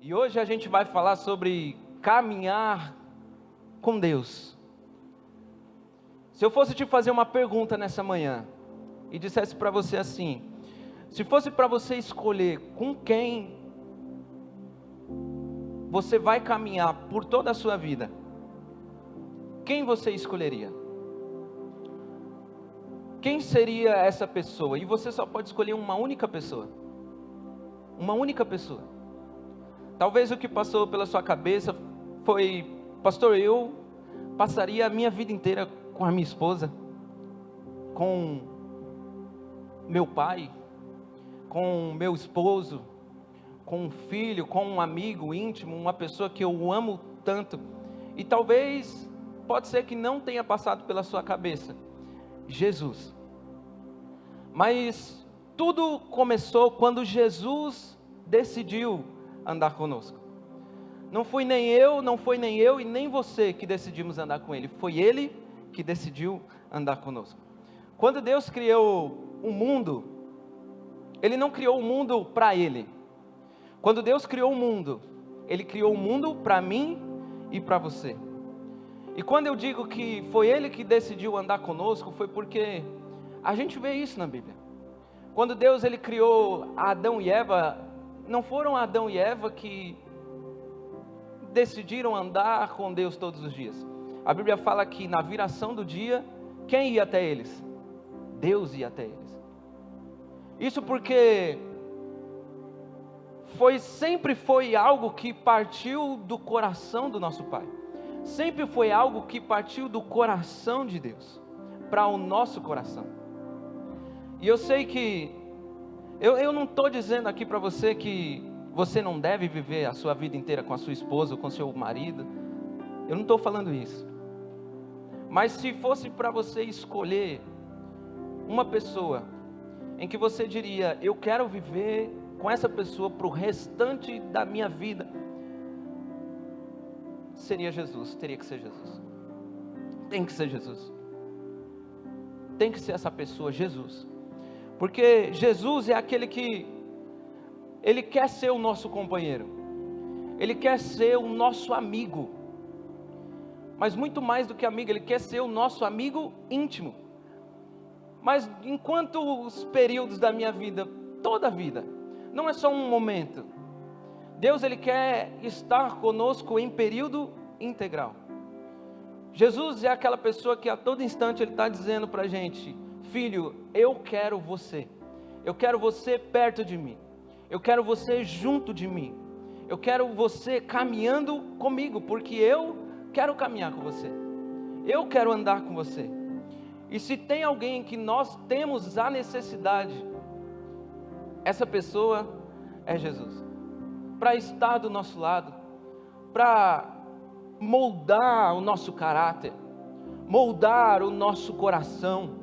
E hoje a gente vai falar sobre caminhar com Deus. Se eu fosse te fazer uma pergunta nessa manhã e dissesse para você assim: se fosse para você escolher com quem você vai caminhar por toda a sua vida, quem você escolheria? Quem seria essa pessoa? E você só pode escolher uma única pessoa. Uma única pessoa. Talvez o que passou pela sua cabeça foi: pastor, eu passaria a minha vida inteira com a minha esposa, com meu pai, com meu esposo, com um filho, com um amigo íntimo, uma pessoa que eu amo tanto. E talvez, pode ser que não tenha passado pela sua cabeça Jesus. Mas tudo começou quando Jesus decidiu andar conosco. Não foi nem eu e nem você que decidimos andar com Ele. Foi Ele que decidiu andar conosco. Quando Deus criou o mundo, Ele não criou o mundo para Ele. Quando Deus criou o mundo, Ele criou o mundo para mim e para você. E quando eu digo que foi Ele que decidiu andar conosco, foi porque a gente vê isso na Bíblia. Quando Deus Ele criou Adão e Eva, não foram Adão e Eva que decidiram andar com Deus todos os dias. A Bíblia fala que na viração do dia, quem ia até eles? Deus ia até eles. Isso porque sempre foi algo que partiu do coração do nosso Pai. Sempre foi algo que partiu do coração de Deus para o nosso coração. E eu sei que eu não estou dizendo aqui para você que você não deve viver a sua vida inteira com a sua esposa ou com seu marido. Eu não estou falando isso. Mas se fosse para você escolher uma pessoa em que você diria: eu quero viver com essa pessoa para o restante da minha vida, seria Jesus, teria que ser Jesus. Tem que ser Jesus. Tem que ser essa pessoa, Jesus. Porque Jesus é aquele que Ele quer ser o nosso companheiro. Ele quer ser o nosso amigo. Mas muito mais do que amigo, Ele quer ser o nosso amigo íntimo. Mas em quantos períodos da minha vida, toda a vida, não é só um momento. Deus Ele quer estar conosco em período integral. Jesus é aquela pessoa que a todo instante Ele está dizendo para a gente: filho, eu quero você perto de mim, eu quero você junto de mim, eu quero você caminhando comigo, porque eu quero caminhar com você, eu quero andar com você. E se tem alguém que nós temos a necessidade, essa pessoa é Jesus, para estar do nosso lado, para moldar o nosso caráter, moldar o nosso coração,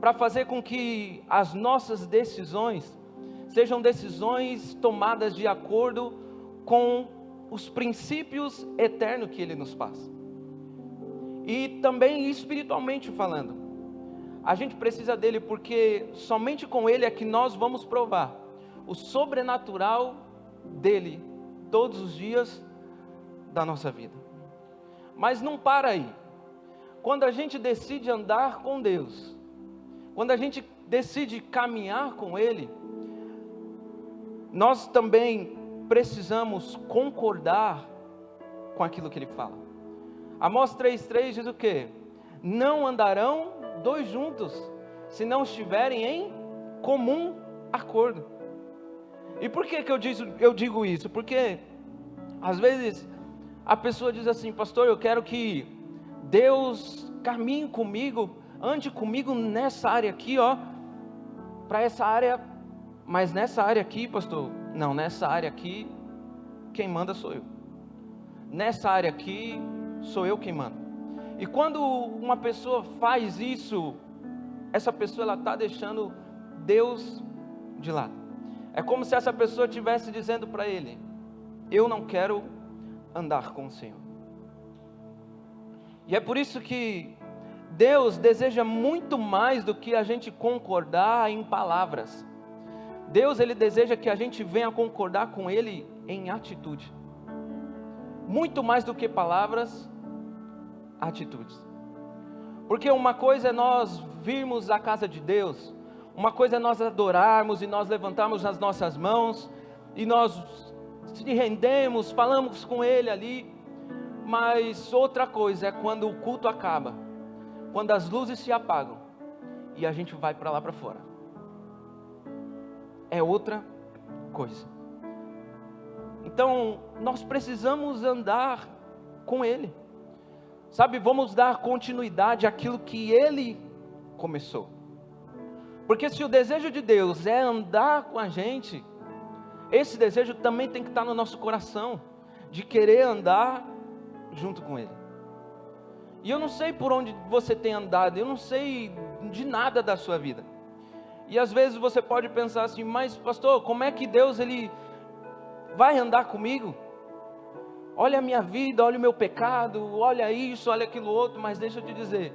para fazer com que as nossas decisões sejam decisões tomadas de acordo com os princípios eternos que Ele nos passa. E também espiritualmente falando, a gente precisa dele, porque somente com Ele é que nós vamos provar o sobrenatural dele todos os dias da nossa vida. Mas não para aí. Quando a gente decide andar com Deus, quando a gente decide caminhar com Ele, nós também precisamos concordar com aquilo que Ele fala. Amós 3,3 diz o quê? Não andarão dois juntos, se não estiverem em comum acordo. E por que eu digo isso? Porque às vezes a pessoa diz assim: pastor, eu quero que Deus caminhe comigo, ande comigo nessa área aqui, para essa área, mas nessa área aqui, pastor, não, nessa área aqui, quem manda sou eu. Nessa área aqui, sou eu quem manda. E quando uma pessoa faz isso, essa pessoa ela está deixando Deus de lado. É como se essa pessoa estivesse dizendo para ele: eu não quero andar com o Senhor. E é por isso que Deus deseja muito mais do que a gente concordar em palavras. Deus, Ele deseja que a gente venha concordar com Ele em atitude. Muito mais do que palavras, atitudes. Porque uma coisa é nós virmos à casa de Deus, uma coisa é nós adorarmos e nós levantarmos as nossas mãos e nós se rendemos, falamos com Ele ali, mas outra coisa é quando o culto acaba, quando as luzes se apagam e a gente vai para lá para fora. É outra coisa. Então, nós precisamos andar com Ele. Sabe, vamos dar continuidade àquilo que Ele começou. Porque se o desejo de Deus é andar com a gente, esse desejo também tem que estar no nosso coração, de querer andar junto com Ele. E eu não sei por onde você tem andado, eu não sei de nada da sua vida. E às vezes você pode pensar assim, mas pastor, como é que Deus Ele vai andar comigo? Olha a minha vida, olha o meu pecado, olha isso, olha aquilo outro. Mas deixa eu te dizer,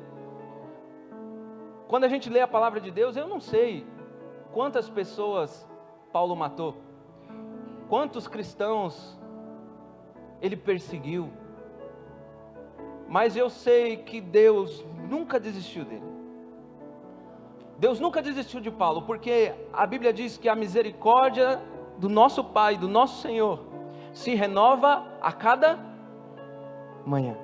quando a gente lê a palavra de Deus, eu não sei quantas pessoas Paulo matou, quantos cristãos ele perseguiu, mas eu sei que Deus nunca desistiu dele. Deus nunca desistiu de Paulo, porque a Bíblia diz que a misericórdia do nosso Pai, do nosso Senhor, se renova a cada manhã.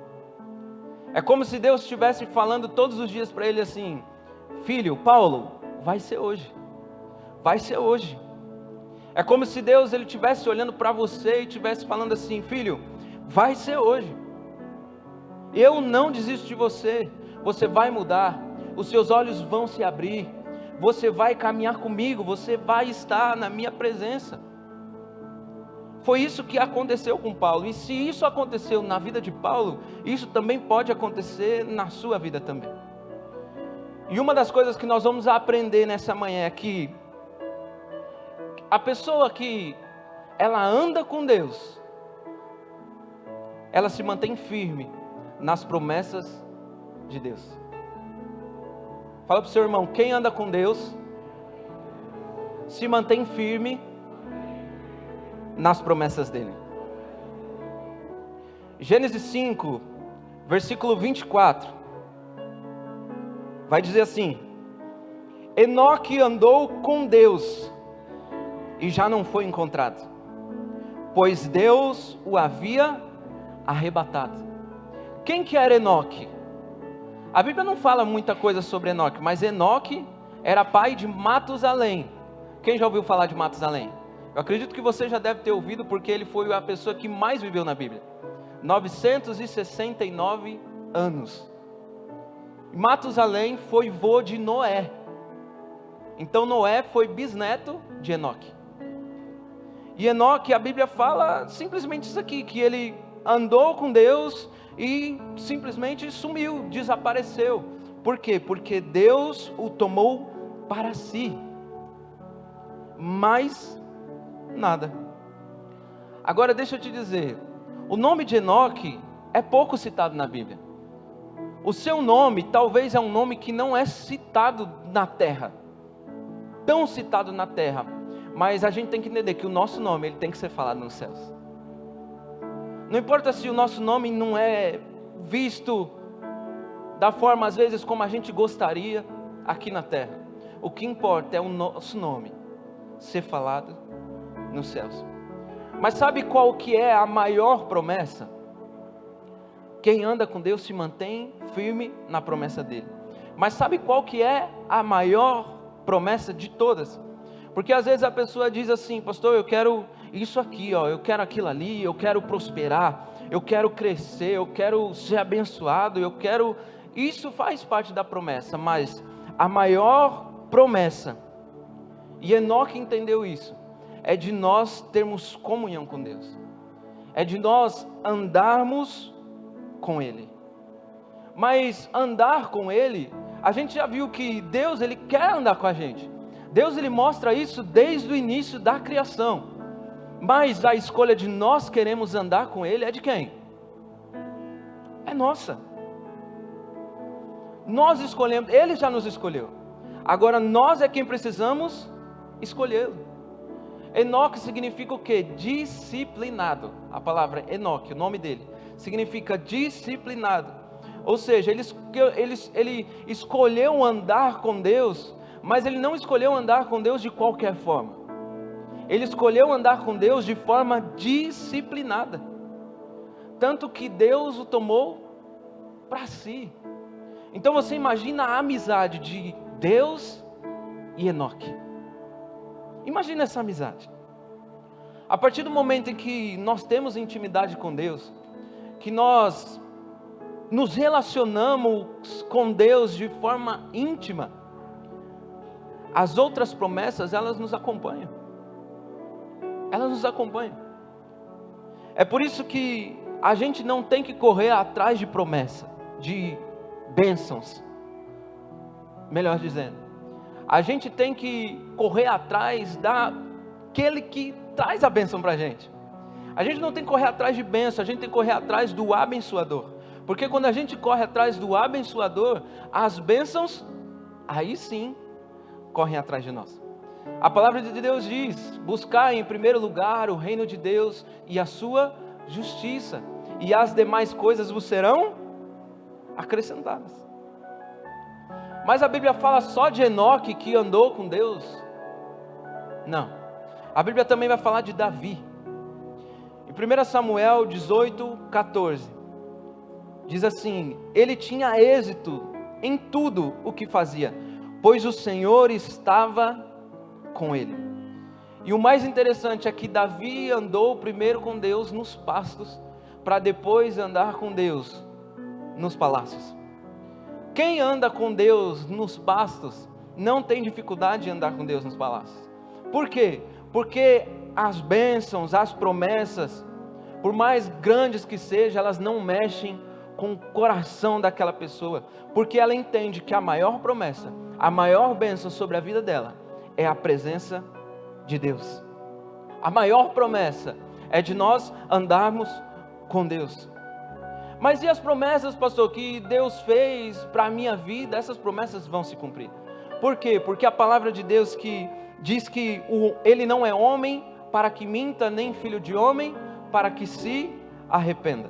É como se Deus estivesse falando todos os dias para ele assim: filho, Paulo, vai ser hoje, vai ser hoje. É como se Deus ele estivesse olhando para você e estivesse falando assim: filho, vai ser hoje. Eu não desisto de você, você vai mudar, os seus olhos vão se abrir, você vai caminhar comigo, você vai estar na minha presença. Foi isso que aconteceu com Paulo, e se isso aconteceu na vida de Paulo, isso também pode acontecer na sua vida também. E uma das coisas que nós vamos aprender nessa manhã é que a pessoa que ela anda com Deus, ela se mantém firme nas promessas de Deus. Fala para o seu irmão, quem anda com Deus se mantém firme nas promessas dele. Gênesis 5, versículo 24, vai dizer assim: Enoque andou com Deus e já não foi encontrado, pois Deus o havia arrebatado. Quem que era Enoque? A Bíblia não fala muita coisa sobre Enoque, mas Enoque era pai de Matusalém. Quem já ouviu falar de Matusalém? Eu acredito que você já deve ter ouvido, porque ele foi a pessoa que mais viveu na Bíblia. 969 anos. Matusalém foi vô de Noé. Então Noé foi bisneto de Enoque. E Enoque, a Bíblia fala simplesmente isso aqui, que ele andou com Deus e simplesmente sumiu, desapareceu. Por quê? Porque Deus o tomou para si. Mas nada. Agora deixa eu te dizer, o nome de Enoque é pouco citado na Bíblia. O seu nome talvez é um nome que não é citado na terra, tão citado na terra, mas a gente tem que entender que o nosso nome ele tem que ser falado nos céus. Não importa se o nosso nome não é visto da forma às vezes como a gente gostaria aqui na terra, o que importa é o nosso nome ser falado nos céus. Mas sabe qual que é a maior promessa? Quem anda com Deus se mantém firme na promessa dele. Mas sabe qual que é a maior promessa de todas? Porque às vezes a pessoa diz assim: pastor, eu quero isso aqui, eu quero aquilo ali, eu quero prosperar, eu quero crescer, eu quero ser abençoado, eu quero... Isso faz parte da promessa, mas a maior promessa, e Enoque entendeu isso, é de nós termos comunhão com Deus, é de nós andarmos com Ele. Mas andar com Ele, a gente já viu que Deus ele quer andar com a gente. Deus ele mostra isso desde o início da criação. Mas a escolha de nós queremos andar com Ele é de quem? É nossa. Nós escolhemos, Ele já nos escolheu. Agora nós é quem precisamos escolhê-lo. Enoque significa o quê? Disciplinado. A palavra Enoque, o nome dele, significa disciplinado. Ou seja, ele escolheu andar com Deus, mas ele não escolheu andar com Deus de qualquer forma. Ele escolheu andar com Deus de forma disciplinada. Tanto que Deus o tomou para si. Então você imagina a amizade de Deus e Enoque. Imagina essa amizade. A partir do momento em que nós temos intimidade com Deus, que nós nos relacionamos com Deus de forma íntima, as outras promessas, elas nos acompanham. Elas nos acompanham. É por isso que a gente não tem que correr atrás de promessa, de bênçãos. Melhor dizendo, a gente tem que correr atrás daquele que traz a bênção para a gente. A gente não tem que correr atrás de bênção, a gente tem que correr atrás do abençoador. Porque quando a gente corre atrás do abençoador, as bênçãos, aí sim, correm atrás de nós. A palavra de Deus diz: buscar em primeiro lugar o reino de Deus e a sua justiça, e as demais coisas vos serão acrescentadas. Mas a Bíblia fala só de Enoque que andou com Deus? Não. A Bíblia também vai falar de Davi. Em 1 Samuel 18:14, diz assim: ele tinha êxito em tudo o que fazia, pois o Senhor estava com ele. E o mais interessante é que Davi andou primeiro com Deus nos pastos, para depois andar com Deus nos palácios. Quem anda com Deus nos pastos não tem dificuldade de andar com Deus nos palácios. Por quê? Porque as bênçãos, as promessas, por mais grandes que sejam, elas não mexem com o coração daquela pessoa, porque ela entende que a maior promessa, a maior bênção sobre a vida dela é a presença de Deus. A maior promessa é de nós andarmos com Deus. Mas e as promessas, pastor, que Deus fez para a minha vida? Essas promessas vão se cumprir. Por quê? Porque a palavra de Deus que diz que Ele não é homem para que minta, nem filho de homem para que se arrependa.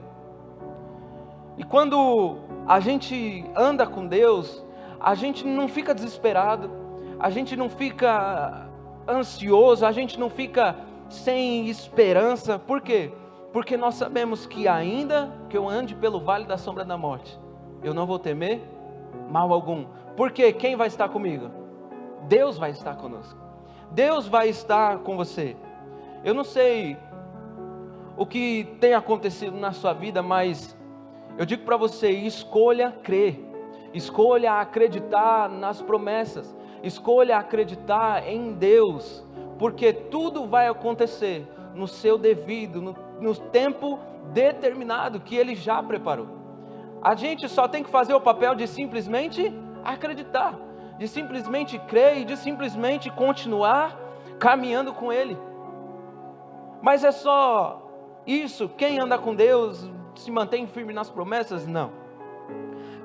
E quando a gente anda com Deus, a gente não fica desesperado, a gente não fica ansioso, a gente não fica sem esperança. Por quê? Porque nós sabemos que ainda que eu ande pelo vale da sombra da morte, eu não vou temer mal algum. Porque quem vai estar comigo? Deus vai estar conosco. Deus vai estar com você. Eu não sei o que tem acontecido na sua vida, mas eu digo para você: escolha crer, escolha acreditar nas promessas, escolha acreditar em Deus, porque tudo vai acontecer no seu devido, no tempo determinado que Ele já preparou. A gente só tem que fazer o papel de simplesmente acreditar, de simplesmente crer e de simplesmente continuar caminhando com Ele. Mas é só isso? Quem anda com Deus se mantém firme nas promessas? Não.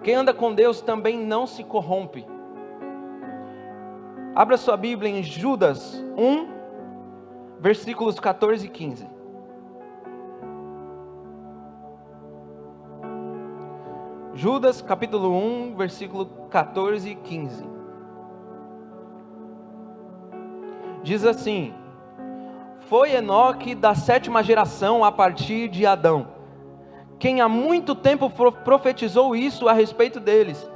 Quem anda com Deus também não se corrompe. Abra sua Bíblia em Judas 1, versículos 14 e 15. Judas capítulo 1, versículo 14 e 15. Diz assim: foi Enoque da 7ª geração a partir de Adão, quem há muito tempo profetizou isso a respeito deles.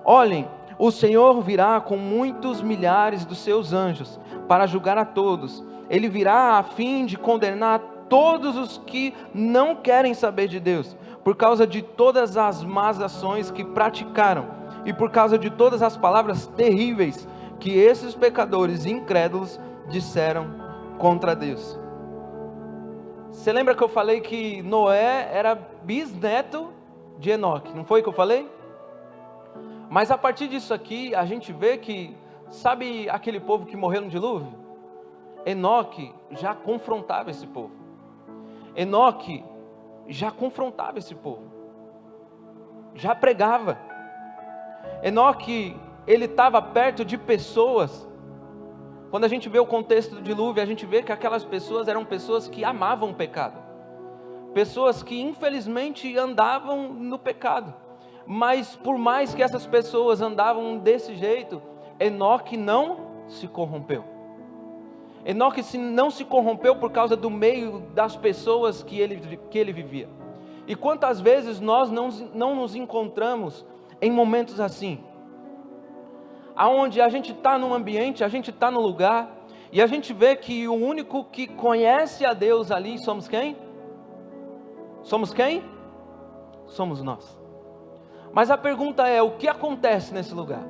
Olhem, o Senhor virá com muitos milhares dos seus anjos para julgar a todos. Ele virá a fim de condenar todos os que não querem saber de Deus, por causa de todas as más ações que praticaram e por causa de todas as palavras terríveis que esses pecadores incrédulos disseram contra Deus. Você lembra que eu falei que Noé era bisneto de Enoque? Não foi que eu falei? Mas a partir disso aqui, a gente vê que, sabe aquele povo que morreu no dilúvio? Enoque já confrontava esse povo. Enoque já confrontava esse povo. Já pregava. Enoque, ele estava perto de pessoas Quando a gente vê o contexto do dilúvio, a gente vê que aquelas pessoas eram pessoas que amavam o pecado. Pessoas que infelizmente andavam no pecado. Mas por mais que essas pessoas andavam desse jeito, Enoque não se corrompeu. Enoque não se corrompeu por causa do meio das pessoas que ele vivia. E quantas vezes nós não nos encontramos em momentos assim, aonde a gente está num ambiente, a gente está no lugar, e a gente vê que o único que conhece a Deus ali somos quem? Somos quem? Somos nós. Mas a pergunta é, o que acontece nesse lugar?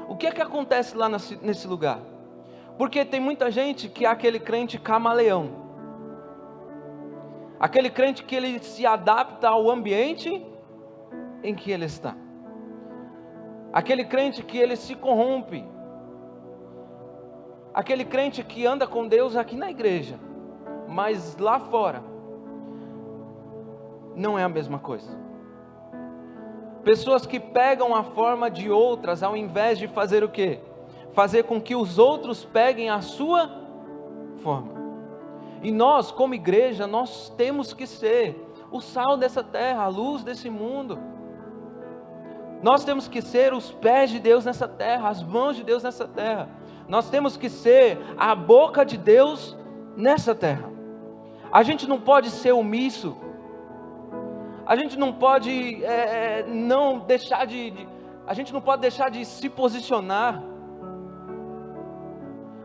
O que é que acontece lá nesse lugar? Porque tem muita gente que é aquele crente camaleão. Aquele crente que ele se adapta ao ambiente em que ele está. Aquele crente que ele se corrompe. Aquele crente que anda com Deus aqui na igreja, mas lá fora não é a mesma coisa. Pessoas que pegam a forma de outras ao invés de fazer o quê? Fazer com que os outros peguem a sua forma. E nós, como igreja, nós temos que ser o sal dessa terra, a luz desse mundo. Nós temos que ser os pés de Deus nessa terra, as mãos de Deus nessa terra. Nós temos que ser a boca de Deus nessa terra. A gente não pode ser omisso. A gente não pode a gente não pode deixar de se posicionar.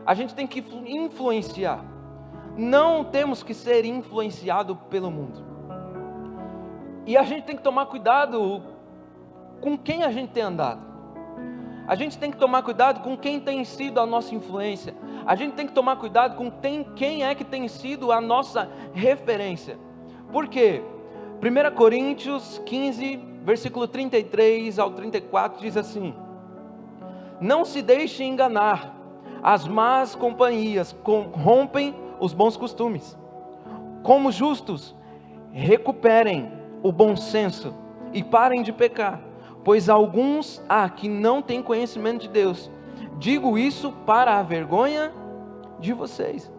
A gente tem que influenciar. Não temos que ser influenciado pelo mundo. E a gente tem que tomar cuidado com quem a gente tem andado. A gente tem que tomar cuidado com quem tem sido a nossa influência. A gente tem que tomar cuidado com quem é que tem sido a nossa referência. Por quê? 1 Coríntios 15, versículo 33 ao 34 diz assim: não se deixe enganar, as más companhias corrompem os bons costumes. Como justos, recuperem o bom senso e parem de pecar, pois alguns há que não têm conhecimento de Deus. Digo isso para a vergonha de vocês.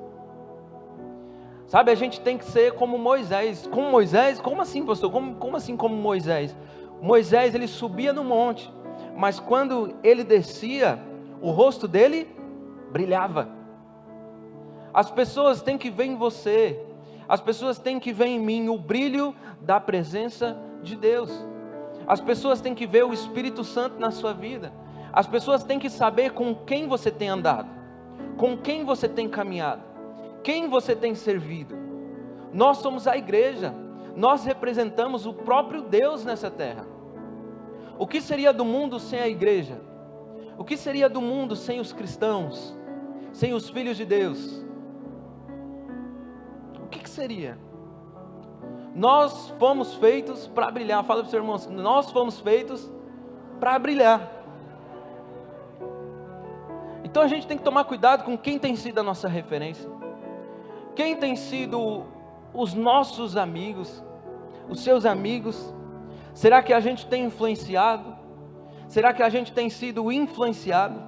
Sabe, a gente tem que ser como Moisés. Como Moisés? Como assim, pastor? Como assim como Moisés? Moisés, ele subia no monte, mas quando ele descia, o rosto dele brilhava. As pessoas têm que ver em você, as pessoas têm que ver em mim o brilho da presença de Deus. As pessoas têm que ver o Espírito Santo na sua vida. As pessoas têm que saber com quem você tem andado, com quem você tem caminhado, quem você tem servido. Nós somos a igreja, nós representamos o próprio Deus nessa terra. O que seria do mundo sem a igreja? O que seria do mundo sem os cristãos, sem os filhos de Deus? O que seria? Nós fomos feitos para brilhar. Fala para o seu irmão, nós fomos feitos para brilhar. Então a gente tem que tomar cuidado com quem tem sido a nossa referência. Quem tem sido os nossos amigos, os seus amigos? Será que a gente tem influenciado? Será que a gente tem sido influenciado?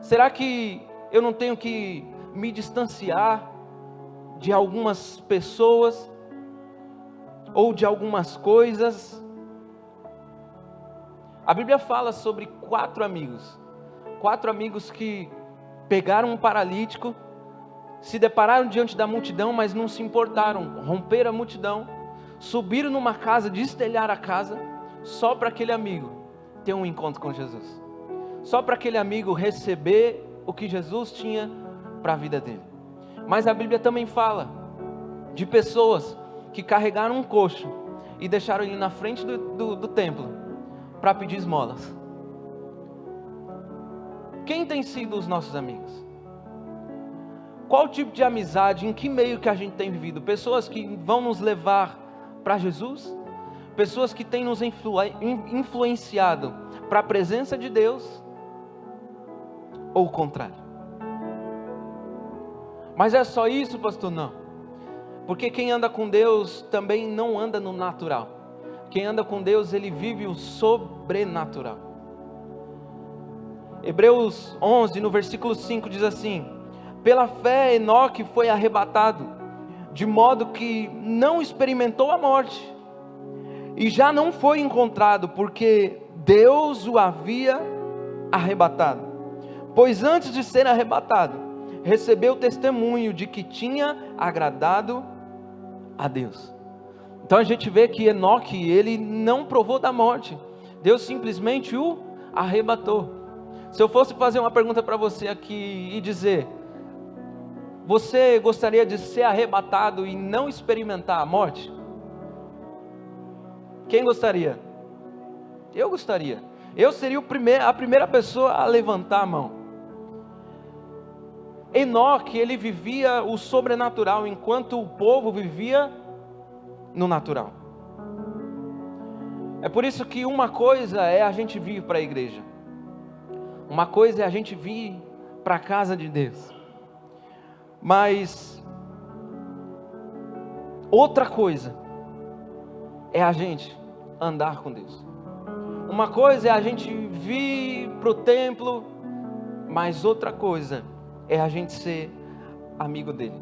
Será que eu não tenho que me distanciar de algumas pessoas ou de algumas coisas? A Bíblia fala sobre 4 amigos que pegaram um paralítico, se depararam diante da multidão, mas não se importaram, romperam a multidão, subiram numa casa, destelharam a casa, só para aquele amigo ter um encontro com Jesus, só para aquele amigo receber o que Jesus tinha para a vida dele. Mas a Bíblia também fala de pessoas que carregaram um coxo e deixaram ele na frente do templo para pedir esmolas. Quem tem sido os nossos amigos? Qual tipo de amizade, em que meio que a gente tem vivido? Pessoas que vão nos levar para Jesus? Pessoas que têm nos influenciado para a presença de Deus? Ou o contrário? Mas é só isso, pastor? Não. Porque quem anda com Deus também não anda no natural. Quem anda com Deus, ele vive o sobrenatural. Hebreus 11, no versículo 5 diz assim: pela fé Enoque foi arrebatado, de modo que não experimentou a morte, e já não foi encontrado, porque Deus o havia arrebatado. Pois antes de ser arrebatado, recebeu testemunho de que tinha agradado a Deus. Então a gente vê que Enoque, ele não provou da morte, Deus simplesmente o arrebatou. Se eu fosse fazer uma pergunta para você aqui e dizer: você gostaria de ser arrebatado e não experimentar a morte? Quem gostaria? Eu gostaria. Eu seria a primeira pessoa a levantar a mão. Enoque, ele vivia o sobrenatural, enquanto o povo vivia no natural. É por isso que uma coisa é a gente vir para a igreja, uma coisa é a gente vir para a casa de Deus, mas outra coisa é a gente andar com Deus. Uma coisa é a gente vir para o templo, mas outra coisa é a gente ser amigo dele.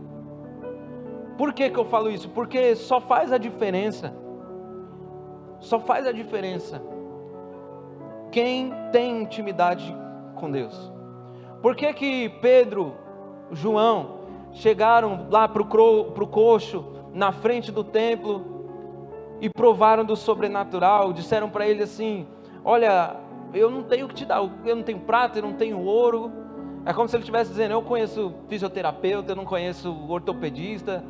Por que eu falo isso? Porque só faz a diferença quem tem intimidade com Deus. Por que Pedro, João chegaram lá para o coxo, na frente do templo, e provaram do sobrenatural? Disseram para ele assim: olha, eu não tenho o que te dar, eu não tenho prata, eu não tenho ouro. É como se ele estivesse dizendo: eu conheço fisioterapeuta, eu não conheço ortopedista,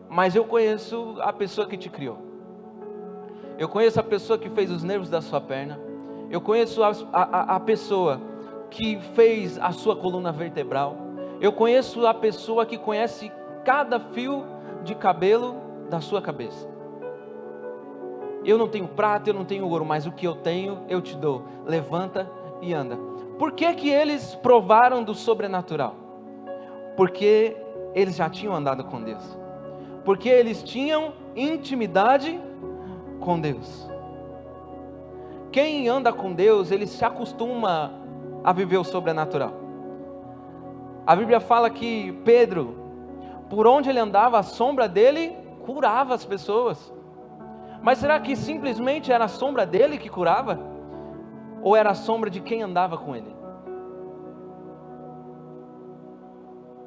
mas eu conheço a pessoa que te criou. Eu conheço a pessoa que fez os nervos da sua perna. Eu conheço a pessoa que fez a sua coluna vertebral. Eu conheço a pessoa que conhece cada fio de cabelo da sua cabeça. Eu não tenho prata, eu não tenho ouro, mas o que eu tenho, eu te dou. Levanta e anda. Por que eles provaram do sobrenatural? Porque eles já tinham andado com Deus. Porque eles tinham intimidade com Deus. Quem anda com Deus, ele se acostuma a viver o sobrenatural. A Bíblia fala que Pedro, por onde ele andava, a sombra dele curava as pessoas. Mas será que simplesmente era a sombra dele que curava? Ou era a sombra de quem andava com ele?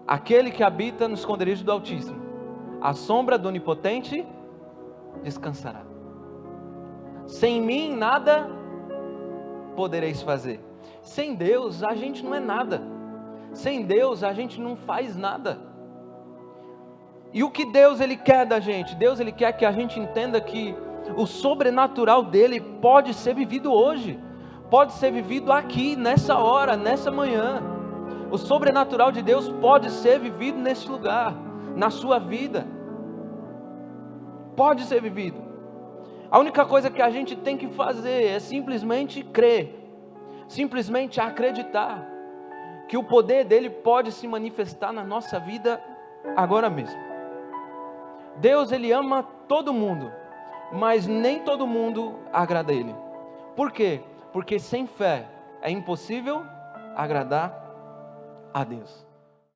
Aquele que habita no esconderijo do Altíssimo, a sombra do Onipotente descansará. Sem mim nada podereis fazer. Sem Deus a gente não é nada. Sem Deus a gente não faz nada. E o que Deus ele quer da gente? Deus ele quer que a gente entenda que o sobrenatural dele pode ser vivido hoje. Pode ser vivido aqui, nessa hora, nessa manhã. O sobrenatural de Deus pode ser vivido nesse lugar, na sua vida. Pode ser vivido. A única coisa que a gente tem que fazer é simplesmente crer, simplesmente acreditar que o poder dele pode se manifestar na nossa vida agora mesmo. Deus ele ama todo mundo, mas nem todo mundo agrada a ele. Por quê? Porque sem fé é impossível agradar a Deus.